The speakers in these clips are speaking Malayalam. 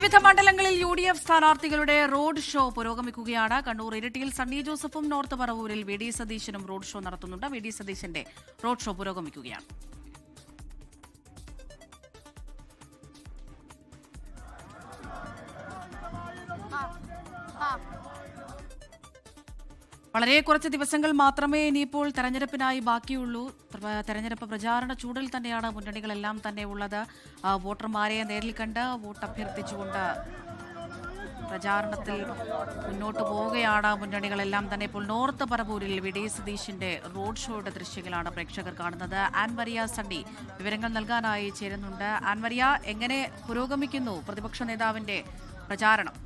വിവിധ മണ്ഡലങ്ങളിൽ UDF സ്ഥാനാർത്ഥികളുടെ റോഡ് ഷോ പുരോഗമിക്കുകയാണ്. കണ്ണൂർ ഇരിട്ടിയിൽ സണ്ണി ജോസഫും നോർത്ത് പറവൂരിൽ VD സതീശനും റോഡ് ഷോ നടത്തുന്നുണ്ട്. VD സതീശന്റെ റോഡ് ഷോ പുരോഗമിക്കുകയാണ്. വളരെ കുറച്ച് ദിവസങ്ങൾ മാത്രമേ ഇനിയിപ്പോൾ തെരഞ്ഞെടുപ്പിനായി ബാക്കിയുള്ളൂ. തെരഞ്ഞെടുപ്പ് പ്രചാരണ ചൂടിൽ തന്നെയാണ് മുന്നണികളെല്ലാം തന്നെ ഉള്ളത്. വോട്ടർമാരെ നേരിൽ കണ്ട് വോട്ട് അഭ്യർത്ഥിച്ചുകൊണ്ട് പ്രചാരണത്തിൽ മുന്നോട്ട് പോവുകയാണ് മുന്നണികളെല്ലാം തന്നെ. ഇപ്പോൾ നോർത്ത് പറവൂരിൽ VD സതീശിന്റെ റോഡ് ഷോയുടെ ദൃശ്യങ്ങളാണ് പ്രേക്ഷകർ കാണുന്നത്. ആൻമരിയ സണ്ണി വിവരങ്ങൾ നൽകാനായി ചേരുന്നുണ്ട്. ആൻമരിയ, എങ്ങനെ പുരോഗമിക്കുന്നു പ്രതിപക്ഷ നേതാവിന്റെ പ്രചാരണം?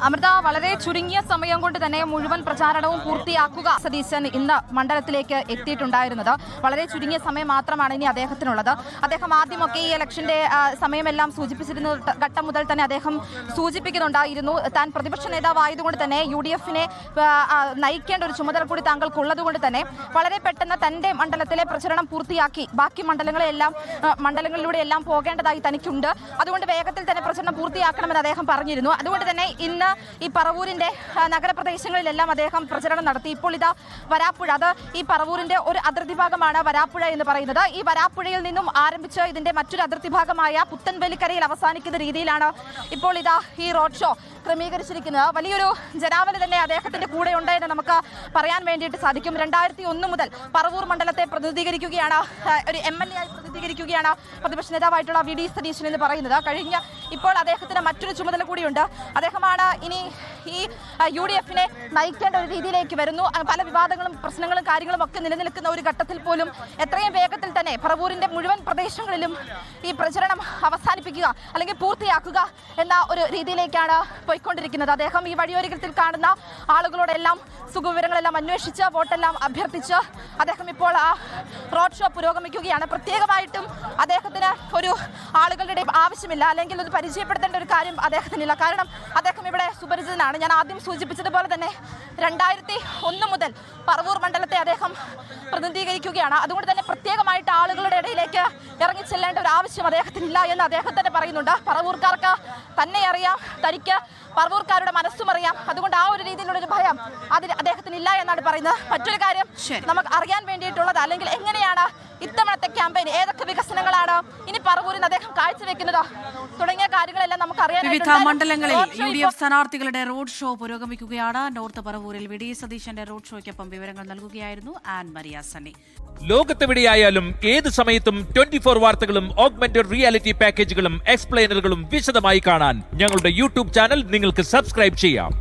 അമൃത, വളരെ ചുരുങ്ങിയ സമയം കൊണ്ട് തന്നെ മുഴുവൻ പ്രചാരണവും പൂർത്തിയാക്കുക സതീശൻ ഇന്ന് മണ്ഡലത്തിലേക്ക് എത്തിയിട്ടുണ്ടായിരുന്നത്. വളരെ ചുരുങ്ങിയ സമയം മാത്രമാണ് ഇനി അദ്ദേഹത്തിനുള്ളത്. അദ്ദേഹം ആദ്യമൊക്കെ ഈ ഇലക്ഷന്റെ സമയമെല്ലാം സൂചിപ്പിച്ചിരുന്ന ഘട്ടം മുതൽ തന്നെ അദ്ദേഹം സൂചിപ്പിക്കുന്നുണ്ടായിരുന്നു, താൻ പ്രതിപക്ഷ നേതാവായതുകൊണ്ട് തന്നെ UDF-നെ നയിക്കേണ്ട ഒരു ചുമതല കൂടി താങ്കൾക്കുള്ളതുകൊണ്ട് തന്നെ വളരെ പെട്ടെന്ന് തന്റെ മണ്ഡലത്തിലെ പ്രചരണം പൂർത്തിയാക്കി ബാക്കി മണ്ഡലങ്ങളിലൂടെ എല്ലാം പോകേണ്ടതായി തനിക്കുണ്ട്. അതുകൊണ്ട് വേഗത്തിൽ തന്നെ പ്രചരണം പൂർത്തിയാക്കണമെന്ന് അദ്ദേഹം പറഞ്ഞിരുന്നു. അതുകൊണ്ട് തന്നെ ഇന്ന് ഈ പറവൂരിന്റെ നഗരപ്രദേശങ്ങളിലെല്ലാം അദ്ദേഹം പ്രചരണം നടത്തി. ഇപ്പോൾ ഇതാ വരാപ്പുഴ, അത് ഈ പറവൂരിന്റെ ഒരു അതിർത്തി ഭാഗമാണ് വരാപ്പുഴ എന്ന് പറയുന്നത്. ഈ വരാപ്പുഴയിൽ നിന്നും ആരംഭിച്ച് ഇതിന്റെ മറ്റൊരു അതിർത്തി ഭാഗമായ പുത്തൻവേലിക്കരയിൽ അവസാനിക്കുന്ന രീതിയിലാണ് ഇപ്പോൾ ഇതാ ഈ റോഡ് ഷോ ക്രമീകരിച്ചിരിക്കുന്നത്. വലിയൊരു ജനാവലി തന്നെ അദ്ദേഹത്തിന്റെ കൂടെ ഉണ്ട് എന്ന് നമുക്ക് പറയാൻ വേണ്ടിയിട്ട് സാധിക്കും. 2001 മുതൽ പറവൂർ മണ്ഡലത്തെ പ്രതിനിധീകരിക്കുകയാണ്, ഒരു MLA ആയി പ്രതിനിധീകരിക്കുകയാണ് പ്രതിപക്ഷ നേതാവായിട്ടുള്ള VD സതീശൻ എന്ന് പറയുന്നത്. ഇപ്പോൾ അദ്ദേഹത്തിന് മറ്റൊരു ചുമതല കൂടിയുണ്ട്. അദ്ദേഹമാണ് ഇനി ഈ UDF-നെ നയിക്കേണ്ട ഒരു രീതിയിലേക്ക് വരുന്നു. പല വിവാദങ്ങളും പ്രശ്നങ്ങളും കാര്യങ്ങളും ഒക്കെ നിലനിൽക്കുന്ന ഒരു ഘട്ടത്തിൽ പോലും എത്രയും വേഗത്തിൽ തന്നെ പറവൂരിന്റെ മുഴുവൻ പ്രദേശങ്ങളിലും ഈ പ്രചരണം അവസാനിപ്പിക്കുക അല്ലെങ്കിൽ പൂർത്തിയാക്കുക എന്ന ഒരു രീതിയിലേക്കാണ് പോയിക്കൊണ്ടിരിക്കുന്നത്. അദ്ദേഹം ഈ വഴിയോരത്തിൽ കാണുന്ന ആളുകളോടെല്ലാം സുഖവിവരങ്ങളെല്ലാം അന്വേഷിച്ച് വോട്ടെല്ലാം അഭ്യർത്ഥിച്ച് അദ്ദേഹം ഇപ്പോൾ ആ റോഡ് ഷോ പുരോഗമിക്കുകയാണ്. പ്രത്യേകമായിട്ടും അദ്ദേഹത്തിന് ഒരു ആളുകളുടെ ആവശ്യമില്ല, അല്ലെങ്കിൽ ഒരു പരിചയപ്പെടുത്തേണ്ട ഒരു കാര്യം അദ്ദേഹത്തിനില്ല. കാരണം അദ്ദേഹം ഇവിടെ സുപരിചിതനാണ്. ഞാൻ ആദ്യം സൂചിപ്പിച്ചതുപോലെ തന്നെ 2001 മുതൽ പറവൂർ മണ്ഡലത്തെ അദ്ദേഹം പ്രതിനിധീകരിക്കുകയാണ്. അതുകൊണ്ട് തന്നെ പ്രത്യേകമായിട്ട് ആളുകളുടെ ഇടയിലേക്ക് ഇറങ്ങി ചെല്ലേണ്ട ഒരു ആവശ്യം അദ്ദേഹത്തിനില്ല എന്ന് അദ്ദേഹം തന്നെ പറയുന്നുണ്ട്. പറവൂർക്കാർക്ക് തന്നെ അറിയാം, തനിക്ക് പറവൂർക്കാരുടെ മനസ്സും അറിയാം. അതുകൊണ്ട് ആ ഒരു രീതിയിലുള്ളൊരു ഭയം അതിന് അദ്ദേഹത്തിനില്ല എന്നാണ് പറയുന്നത്. മറ്റൊരു കാര്യം നമുക്ക് അറിയാൻ വേണ്ടിയിട്ടുള്ളത്, അല്ലെങ്കിൽ എങ്ങനെയാണ് ഇത്തവണത്തെ ക്യാമ്പയിൻ, ഏതൊക്കെ വികസനങ്ങളാണ് ഇനി പറവൂരിന് അദ്ദേഹം കാഴ്ചവെക്കുന്നത് തുടങ്ങിയ കാര്യങ്ങളെല്ലാം നമുക്ക് അറിയാൻ. വിവിധ മണ്ഡലങ്ങളിൽ UDF സ്ഥാനാർത്ഥികളുടെ റോഡ് ഷോ പുരോഗമിക്കുകയാണ്. നോർത്ത് പറവൂരിൽ VD സതീശന്റെ റോഡ് ഷോയ്ക്കൊപ്പം വിവരങ്ങൾ നൽകുകയായിരുന്നു ആൻമരിയ സണ്ണി. ലോകത്തെവിടെയായാലും ഏത് സമയത്തും 24 വാർത്തകളും ഓഗ്മെന്റഡ് റിയാലിറ്റി പാക്കേജുകളും എക്സ്പ്ലെയിനറുകളും വിശദമായി കാണാൻ ഞങ്ങളുടെ YouTube ചാനൽ നിങ്ങൾക്ക് സബ്സ്ക്രൈബ് ചെയ്യാം.